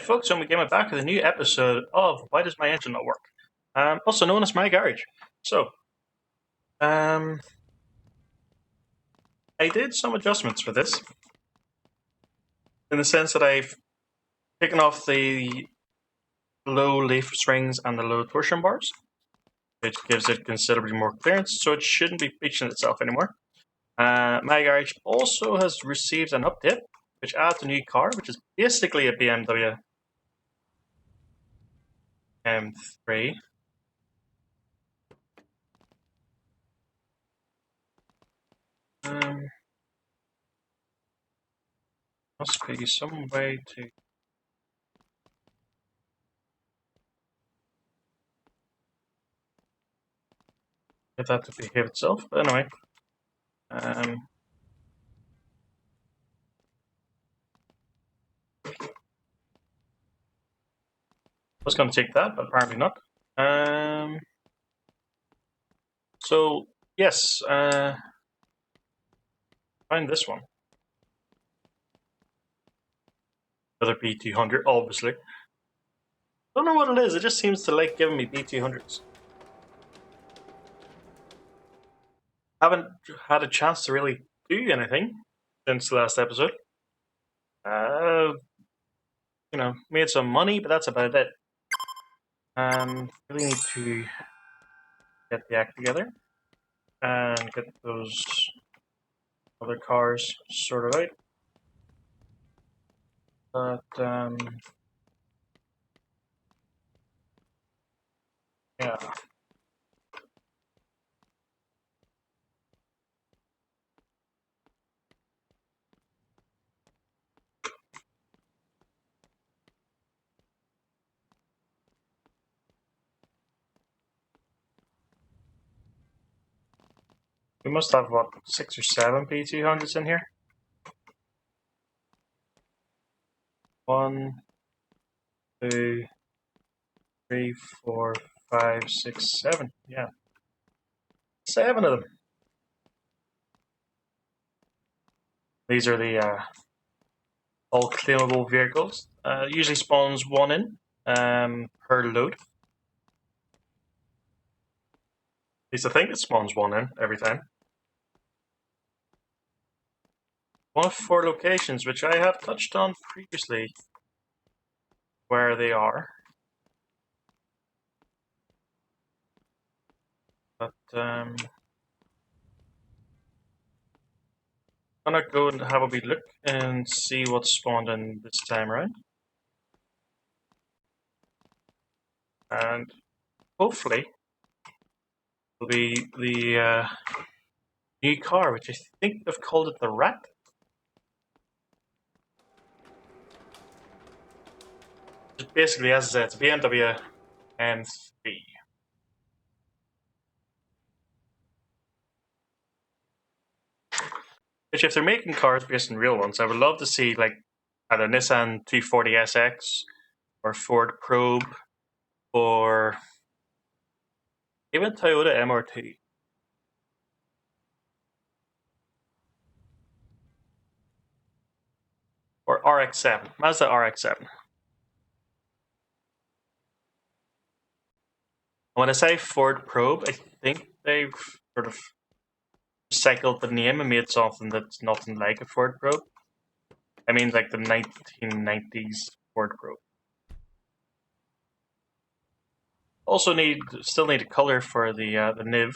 folks, and we came back with a new episode of Why Does My Engine Not Work? Also known as My Garage. So, I did some adjustments for this, in the sense that I've taken off the low leaf springs and the low torsion bars, which gives it considerably more clearance, so it shouldn't be breaching itself anymore. My Garage also has received an update, which adds a new car, which is basically a BMW M3. Must be some way to get that to behave itself. But anyway, I was going to take that, but apparently not. So yes, find this one. Another B200, obviously. Don't know what it is. It just seems to like giving me B200s. Haven't had a chance to really do anything since the last episode. Made some money, but that's about it. Really need to get the act together and get those other cars sorted out. But yeah. We must have, what, 6 or 7 P200s in here? 1, 2, 3, 4, 5, 6, 7. Yeah. 7 of them. These are the all claimable vehicles. Usually spawns 1 in per load. At least I think it spawns 1 in every time. One of 4 locations, which I have touched on previously, where they are. But I'm gonna go and have a wee look and see what's spawned in this time around. And hopefully it'll be the new car, which I think they've called it the Rat. Just basically, as I said, it's a BMW M3. Which, if they're making cars based on real ones, I would love to see, like, either Nissan 240SX or Ford Probe or even Toyota MR2. Or RX-7, Mazda RX-7. When I say Ford Probe, I think they've sort of recycled the name and made something that's nothing like a Ford Probe. I mean, like the 1990s Ford Probe. Also still need a color for the NIV.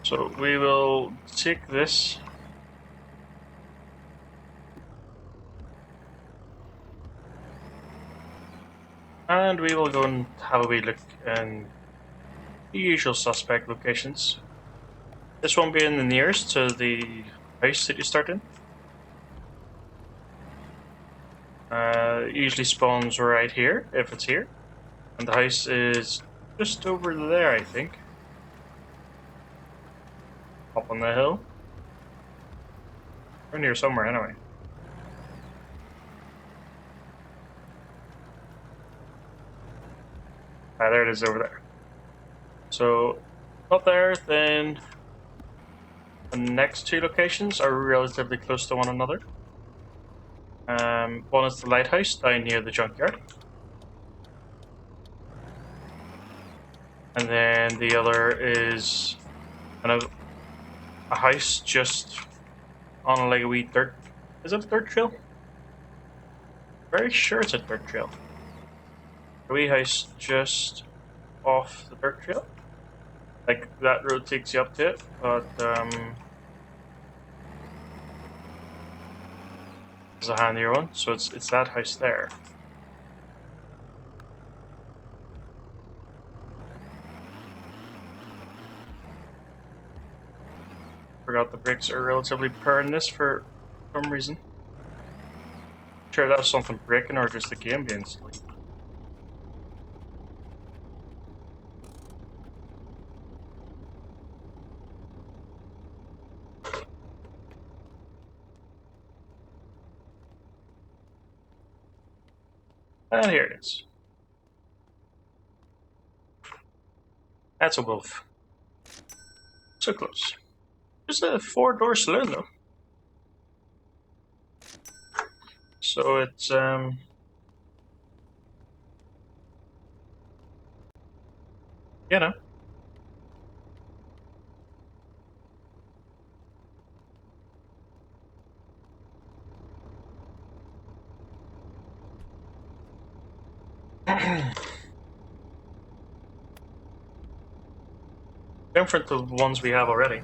So we will take this. And we will go and have a wee look in the usual suspect locations. This one being the nearest to the house that you start in. Usually spawns right here, if it's here. And the house is just over there, I think. Up on the hill. Or near somewhere, anyway. There it is over there. So not there, then the next two locations are relatively close to one another. One is the lighthouse down near the junkyard. And then the other is kind of a house just on like a wee dirt. Is it a dirt trail? Very sure it's a dirt trail. A wee house just off the dirt trail. Like that road takes you up to it, but there's a handier one, so it's that house there. Forgot the brakes are relatively poor in this for some reason. Sure, that was something breaking or just the game being silly. And here it is. That's a wolf. So close. Just a 4-door saloon though. So it's you know. Different to the ones we have already.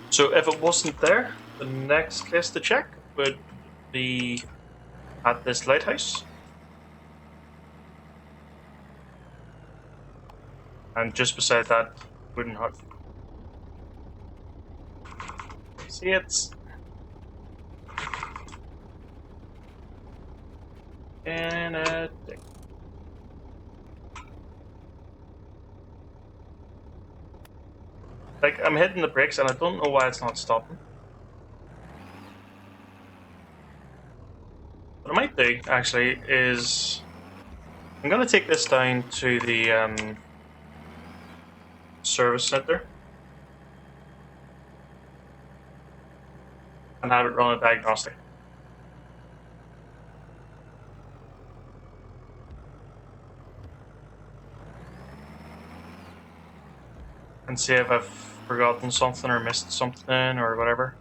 So if it wasn't there, the next place to check would be at this lighthouse. And just beside that wooden hut. See, it's in a thing. Like, I'm hitting the brakes and I don't know why it's not stopping. What I might do, actually, is I'm going to take this down to the service center and have it run a diagnostic. And see if I've forgotten something or missed something or whatever.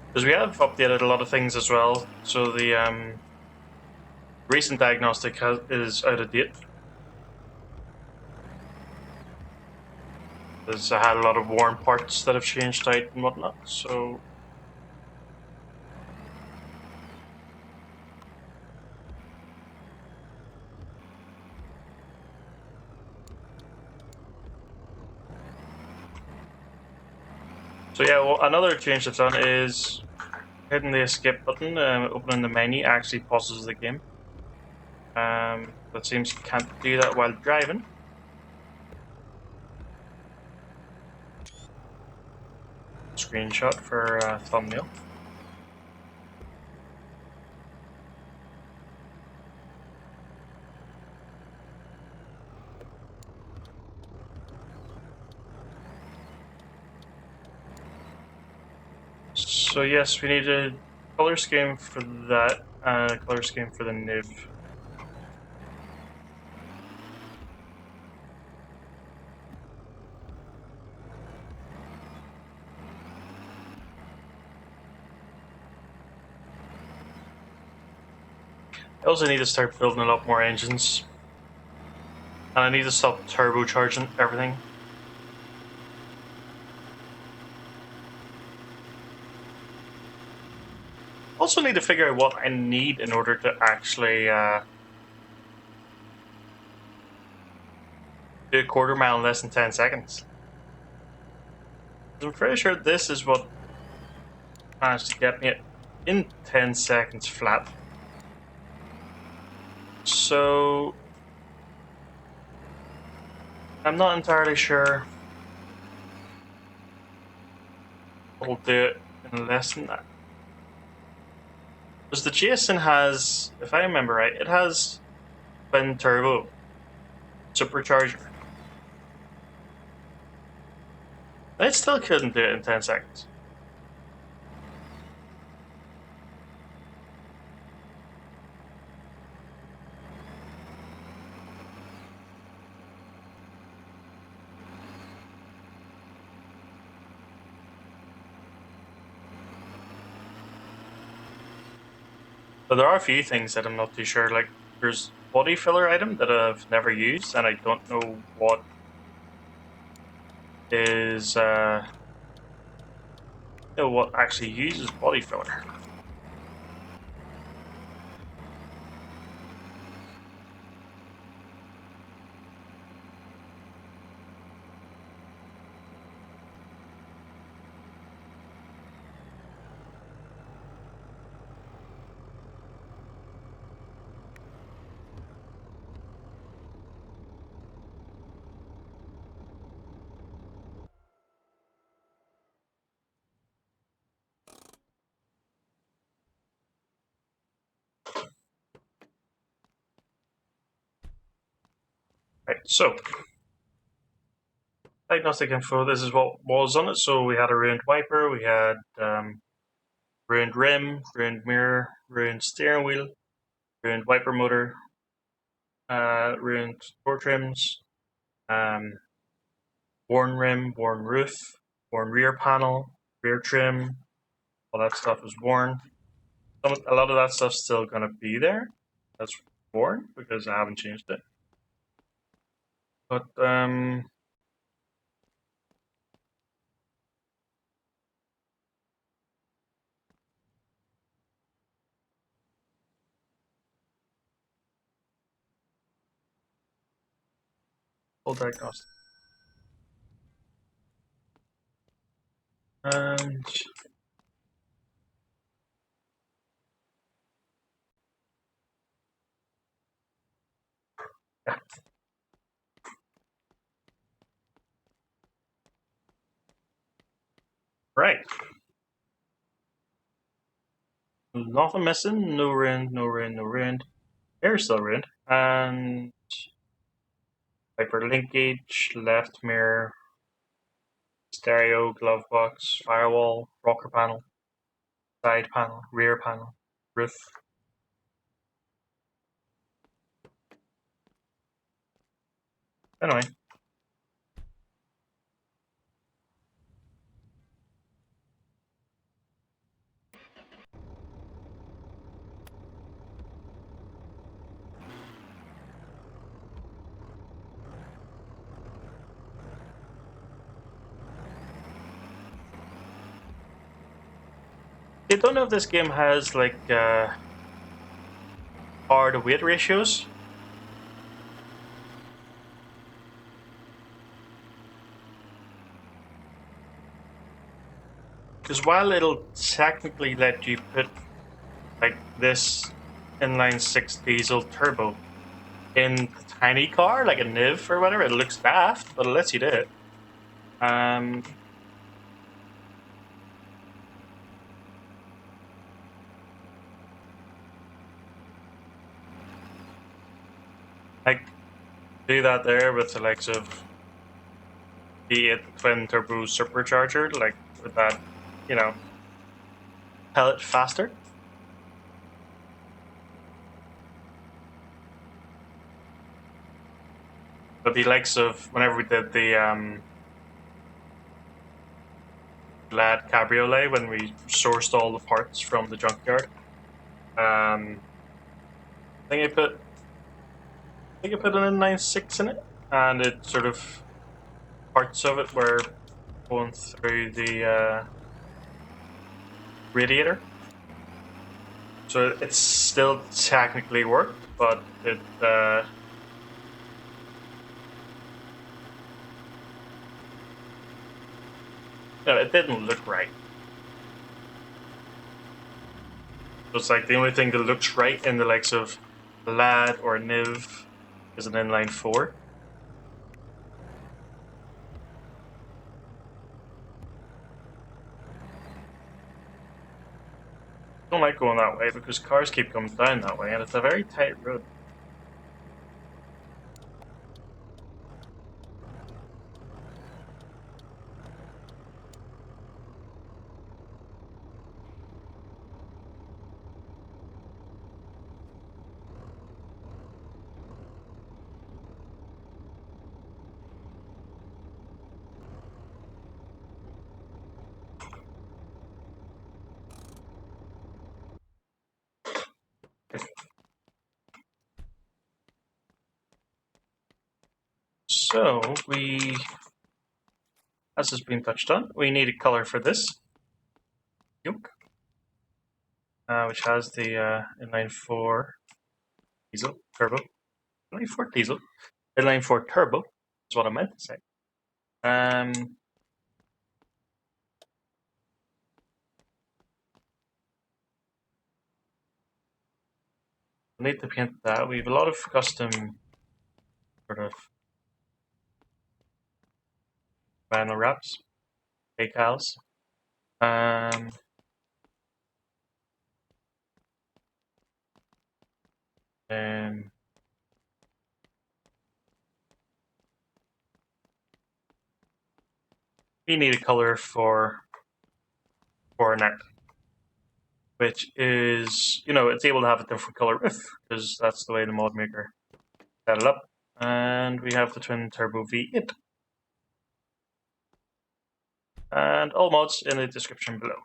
Because we have updated a lot of things as well, so the recent diagnostic is out of date. There's had a lot of worn parts that have changed out and whatnot, so yeah, well, another change that's done is hitting the escape button, opening the menu actually pauses the game. That seems you can't do that while driving. Screenshot for thumbnail. So yes, we need a color scheme for that, and a color scheme for the nib. I also need to start building a lot more engines. And I need to stop turbocharging everything. Also need to figure out what I need in order to actually do a quarter mile in less than 10 seconds. I'm pretty sure this is what managed to get me in 10 seconds flat. So I'm not entirely sure what'll do it in less than that. Because the Jason has, if I remember right, it has twin turbo supercharger. And it still couldn't do it in 10 seconds. But there are a few things that I'm not too sure. Like, there's body filler item that I've never used, and I don't know what is, what actually uses body filler. Right, so diagnostic info, this is what was on it. So we had a ruined wiper, we had ruined rim, ruined mirror, ruined steering wheel, ruined wiper motor, ruined door trims, worn rim, worn roof, worn rear panel, rear trim, all that stuff is worn. A lot of that stuff's still going to be there. That's worn because I haven't changed it. But full diagnostic. And yeah. Right. Nothing missing. No ruined, no ruined, no ruined. Air still ruined. And wiper linkage, left mirror, stereo, glove box, firewall, rocker panel, side panel, rear panel, roof. Anyway. I don't know if this game has like power to weight ratios. Because while it'll technically let you put like this inline six diesel turbo in a tiny car, like a NIV or whatever, it looks daft, but it lets you do it. Like do that there with the likes of the twin turbo supercharger, like with that, pellet faster. But the likes of whenever we did the Lad Cabriolet, when we sourced all the parts from the junkyard, I think I put an inline six in it, and it sort of parts of it were going through the radiator. So it still technically worked, but it it didn't look right. It's like the only thing that looks right in the likes of Lad or Niv is an inline four. don't like going that way because cars keep coming down that way and it's a very tight road. So, as has been touched on, we need a color for this yoke, which has the inline 4 diesel turbo. Inline 4 diesel? Inline 4 turbo is what I meant to say. We need to paint that. We have a lot of custom sort of vinyl wraps, decals. And we need a color for a net, which is, it's able to have a different color roof because that's the way the mod maker set it up. And we have the twin turbo V8. And all mods in the description below.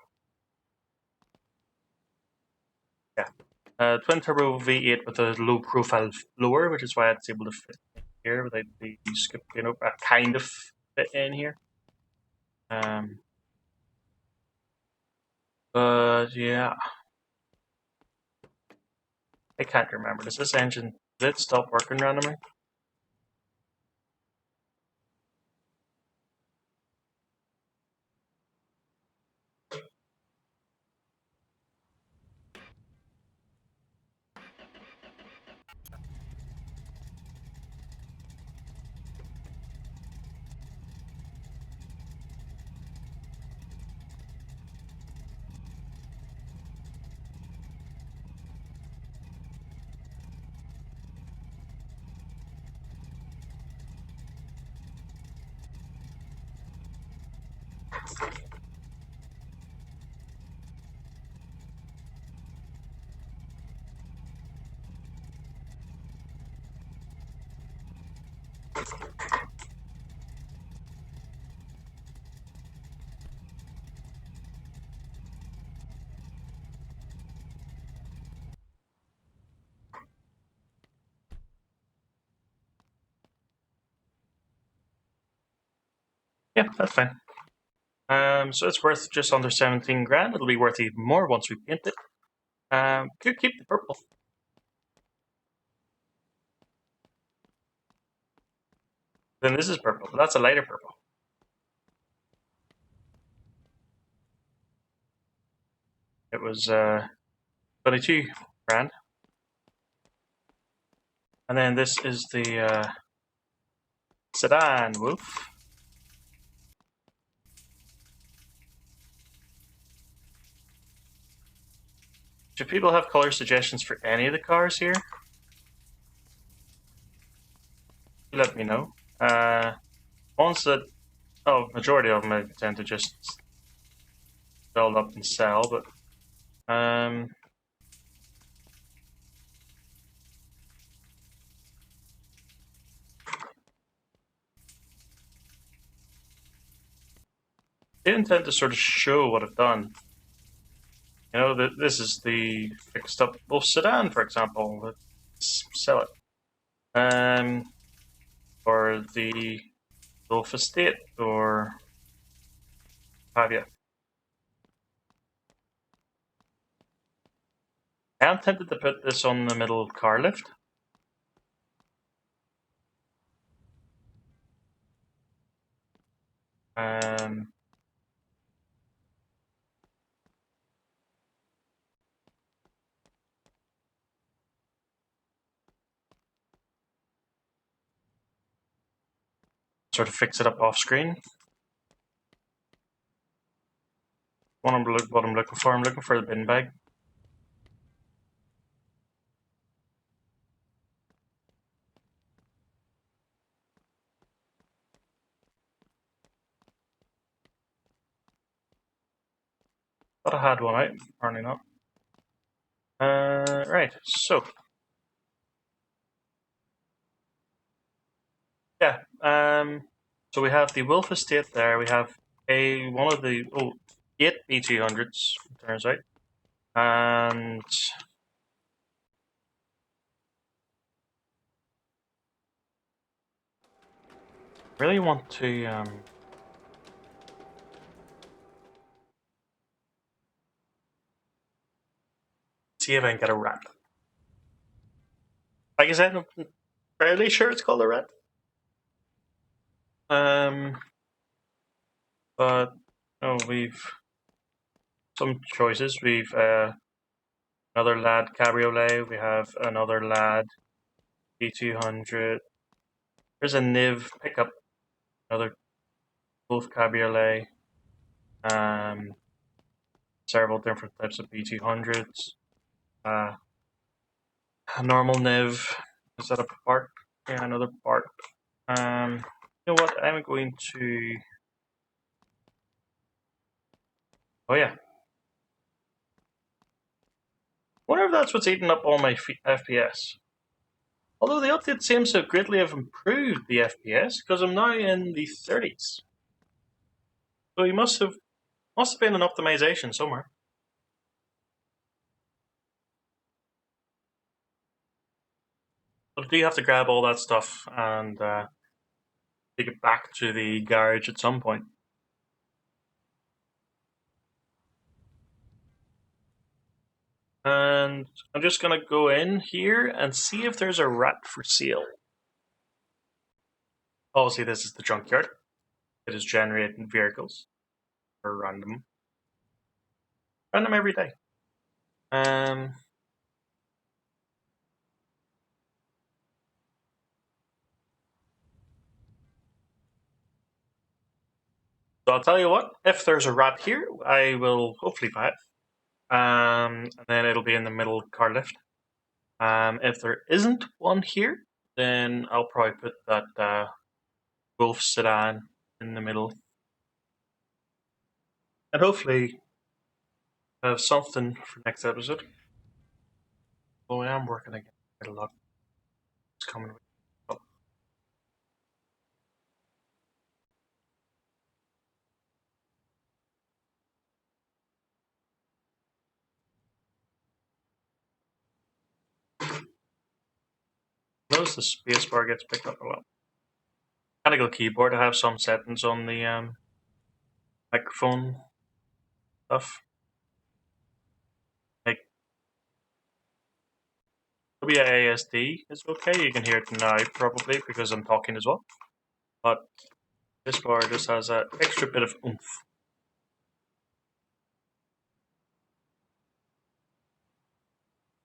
Yeah. Twin turbo V8 with a low profile lower, which is why it's able to fit in here without the skip, kind of fit in here. But yeah. I can't remember. Does this engine, did it stop working randomly? Yeah, that's fine. So it's worth just under 17 grand. It'll be worth even more once we paint it. Could keep the purple. Then this is purple, but that's a lighter purple. It was 22 grand. And then this is the sedan wolf. Do people have color suggestions for any of the cars here? Let me know. Ones that, majority of them I tend to just build up and sell, but I intend to sort of show what I've done. This is the fixed up Wolf sedan, for example. Let's sell it. Or the Wolf estate, or have you. I am tempted to put this on the middle car lift. Sort of fix it up off screen. What I'm looking for the bin bag. Thought I had one out, apparently not. Right, so. Yeah, so we have the Wolf Estate there. We have one of the 8 B200s, turns out. And really want to see if I can get a rat. Like I said, I'm fairly sure it's called a rat. But we've some choices. We've another lad cabriolet. We have another lad B200. There's a Niv pickup. Another Wolf cabriolet. Several different types of B200s. A normal Niv. Is that a part? Yeah, another part. You know what? I'm going to. Oh yeah. Wonder if that's what's eating up all my FPS. Although the update seems to greatly have improved the FPS because I'm now in the 30s. So he must have been an optimization somewhere. But do you have to grab all that stuff and take it back to the garage at some point? And I'm just gonna go in here and see if there's a rat for sale. Obviously, this is the junkyard. It is generating vehicles for random every day. So I'll tell you what, if there's a rat here, I will hopefully buy it. And then it'll be in the middle car lift. If there isn't one here, then I'll probably put that Wolf sedan in the middle. And hopefully have something for next episode. Oh, I am working again quite a lot. It's coming. Notice the spacebar gets picked up a lot. Mechanical keyboard. I have some settings on the microphone stuff. Like WASD is okay. You can hear it now probably because I'm talking as well. But this bar just has that extra bit of oomph.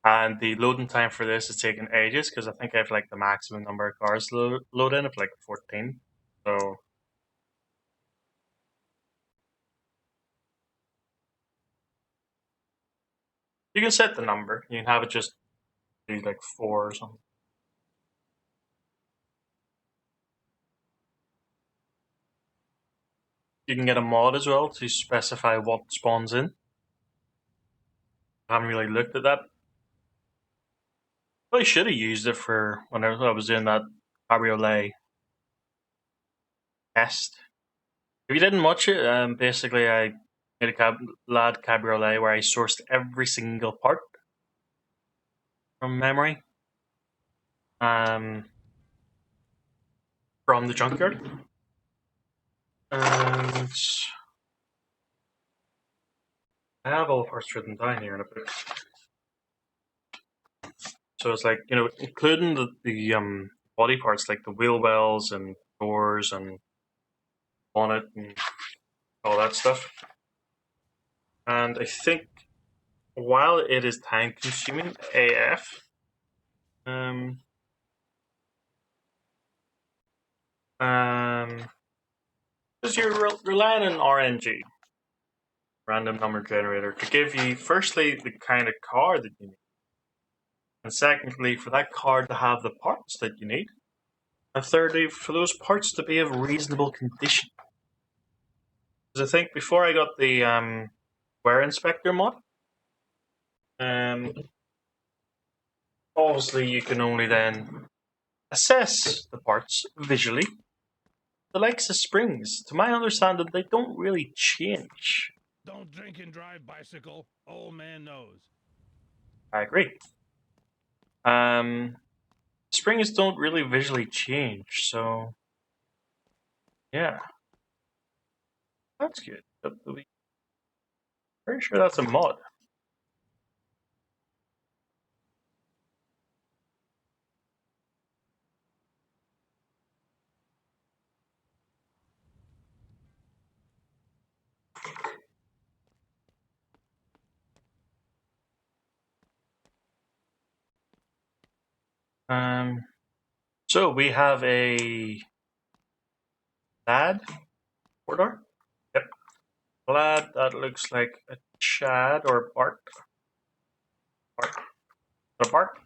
And the loading time for this is taking ages because I think I have like the maximum number of cars load in of like 14. So you can set the number. You can have it just be like 4 or something. You can get a mod as well to specify what spawns in. I haven't really looked at that. I should have used it for whenever I was doing that cabriolet test. If you didn't watch it, basically I made a lad cabriolet where I sourced every single part from memory from the junkyard. And I have all the parts written down here in a book. So it's like, including the body parts like the wheel wells and doors and bonnet and all that stuff. And I think while it is time consuming AF, because you're relying on RNG, random number generator, to give you firstly the kind of car that you need, and secondly for that car to have the parts that you need, and thirdly for those parts to be of reasonable condition. Because I think before I got the Wear Inspector mod. Obviously, you can only then assess the parts visually. The likes of springs, to my understanding, they don't really change. Don't drink and drive, bicycle. Old man knows. I agree. Springs don't really visually change, so yeah, that's good. Pretty sure that's a mod. So we have a lad corridor. Yep, lad that looks like a Chad or Bart. A Bart.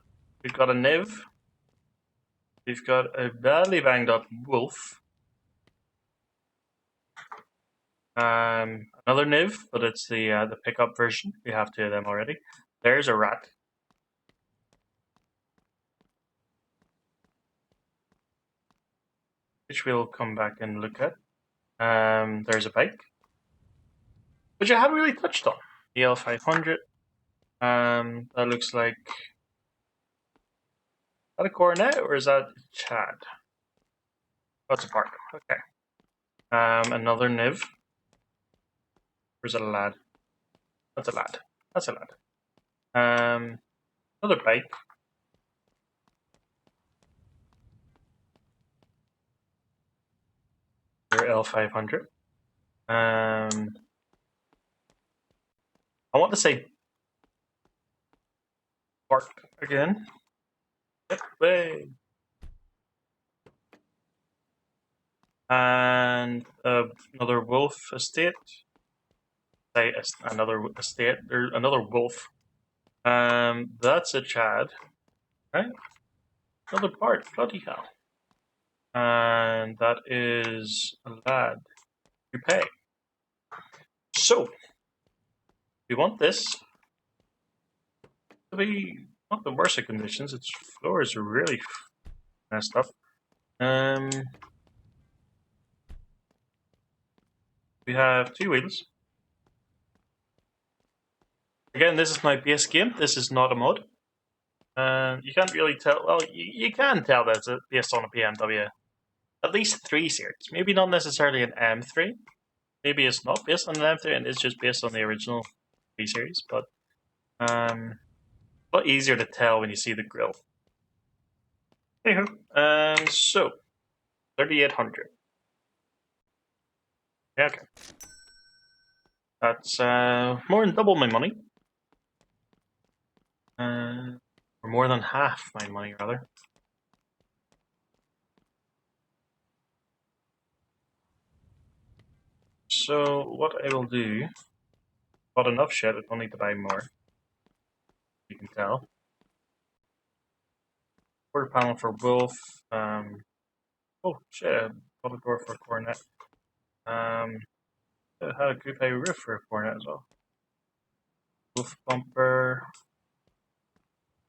We've got a Niv. We've got a badly banged up wolf. Another Niv, but it's the pickup version. We have two of them already. There's a rat. Which we'll come back and look at. There's a bike, which I haven't really touched on. The L500. That looks like. Is that a Coronet or is that Chad? Oh, it's a Park. Okay. Another Niv. Or is it a lad? That's a lad. That's a lad. Another bike. L500. I want to say Park again. Yep, way. And another wolf estate. Say another estate. There's another wolf. That's a Chad, right? Another part. Bloody hell. And that is a lad. You pay. So we want this to be not the worst of conditions. Its floor is really messed up. We have two wheels. Again, this is my base game. This is not a mod. You can't really tell. Well, you can tell that it's based on a BMW. At least 3 series. Maybe not necessarily an M3. Maybe it's not based on an M3 and it's just based on the original 3 series. But a lot easier to tell when you see the grille. Anywho, so 3,800. Yeah, okay. That's more than double my money. Or more than half my money, rather. So what I will do, bought enough shit, I don't need to buy more. You can tell. Quarter panel for wolf. Oh shit, I bought a door for a Coronet. I had a coupe roof for a Coronet as well. Wolf bumper.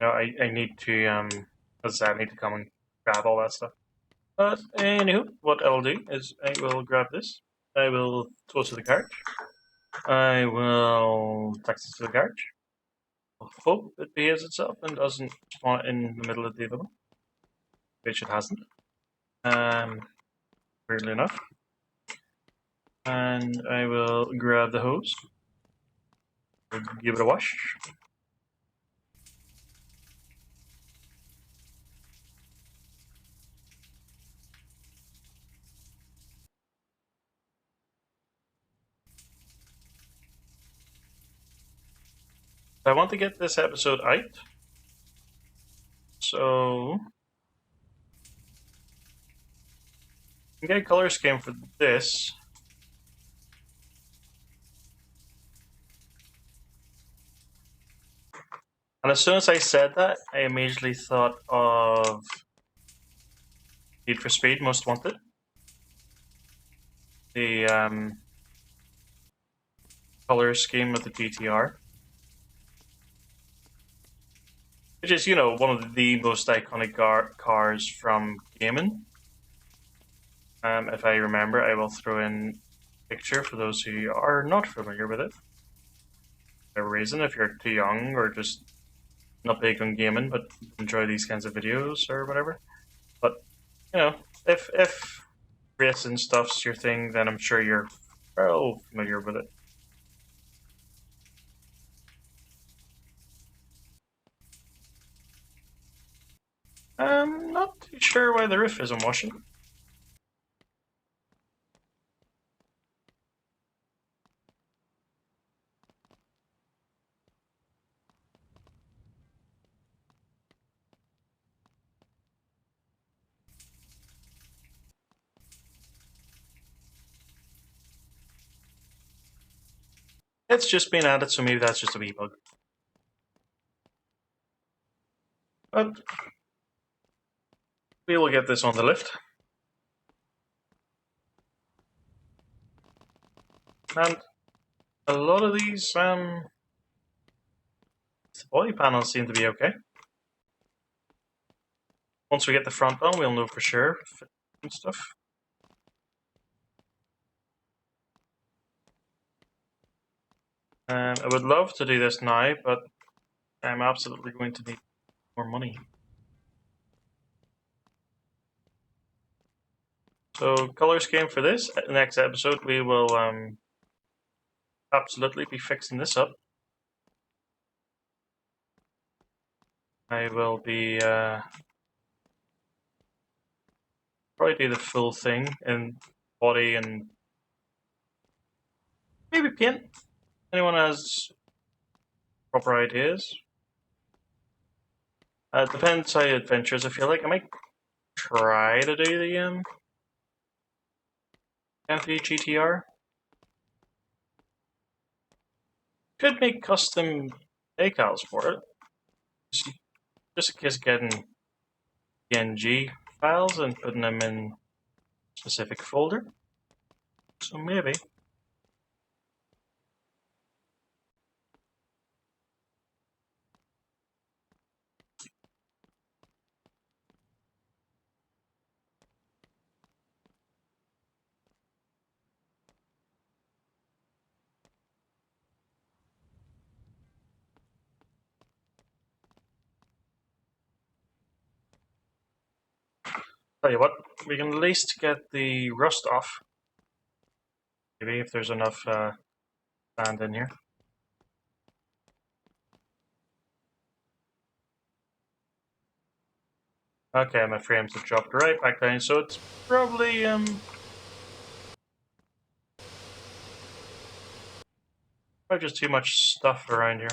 No, I need to as I said, I need to come and grab all that stuff. But anywho, what I'll do is I will grab this. I will tow it to the garage. I will taxi it to the garage. Hope it behaves itself and doesn't spawn in the middle of the other one, which it hasn't. Weirdly enough. And I will grab the hose, give it a wash. I want to get this episode out, so I can get a color scheme for this. And as soon as I said that, I immediately thought of Need for Speed Most Wanted. The color scheme of the GTR. Which is, you know, one of the most iconic cars from gaming. If I remember, I will throw in a picture for those who are not familiar with it. For whatever reason, if you're too young or just not big on gaming but enjoy these kinds of videos or whatever. But, you know, if racing stuff's your thing, then I'm sure you're well familiar with it. I'm not too sure why the roof isn't washing. It's just been added, so maybe that's just a wee bug. But we will get this on the lift. And a lot of these the body panels seem to be okay. Once we get the front on, we'll know for sure and stuff. I would love to do this now, but I'm absolutely going to need more money. So, color scheme for this. Next episode, we will absolutely be fixing this up. I will be probably do the full thing in body and maybe paint. Anyone has proper ideas? Depends how adventurous I feel like. I might try to do the County GTR. Could make custom decals for it. Just in case of getting PNG files and putting them in a specific folder. So maybe. Tell you what, we can at least get the rust off. Maybe if there's enough sand in here. Okay, my frames have dropped right back down, so it's probably just too much stuff around here.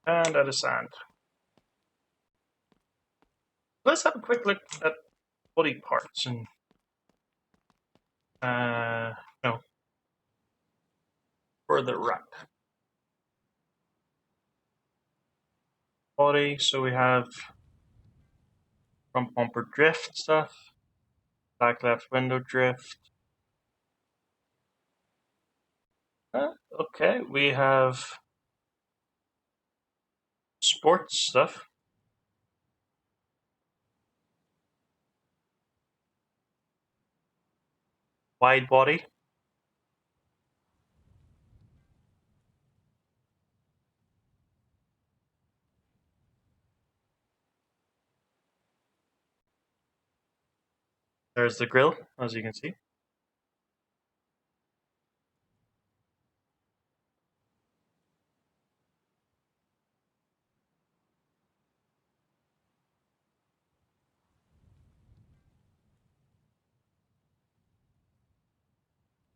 And out of sand. Let's have a quick look at body parts and no, for the wrap. Body, so we have front bumper drift stuff, back left window drift. Okay, we have sports stuff. Wide body. There's the grille, as you can see.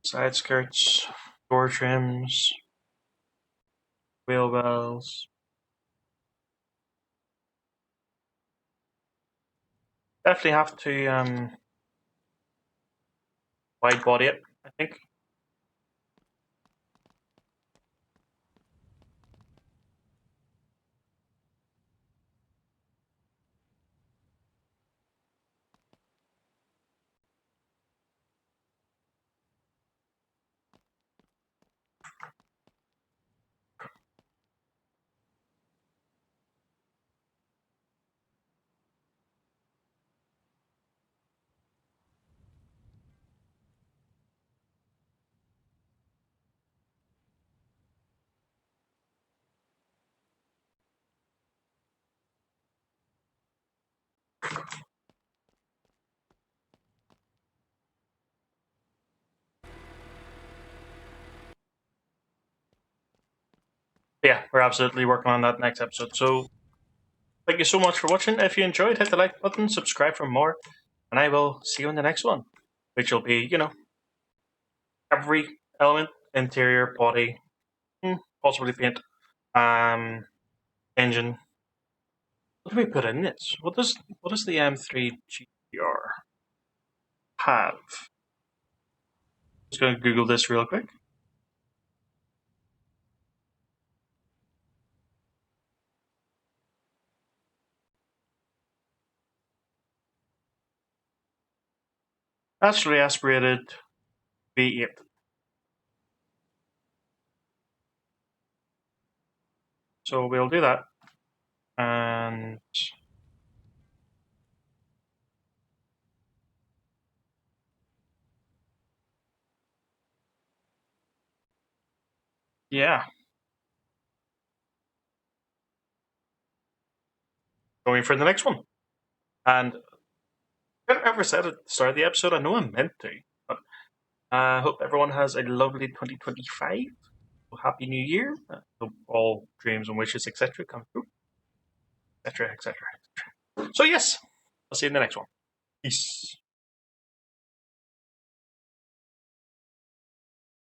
Side skirts, door trims, wheel wells. Definitely have to wide body it, I think. Yeah, we're absolutely working on that next episode. So thank you so much for watching. If you enjoyed, hit the like button, subscribe for more, and I will see you in the next one, which will be, every element, interior, body, possibly paint, um, engine. What do we put in this? What does the M3 GR have? Just going to Google this real quick. Naturally aspirated V8. So we'll do that. And yeah, going for the next one. And I never said at the start of the episode, I know I meant to, but I hope everyone has a lovely 2025. Happy New Year. Hope all dreams and wishes, etc., come true, etc., etc. So, yes, I'll see you in the next one. Peace.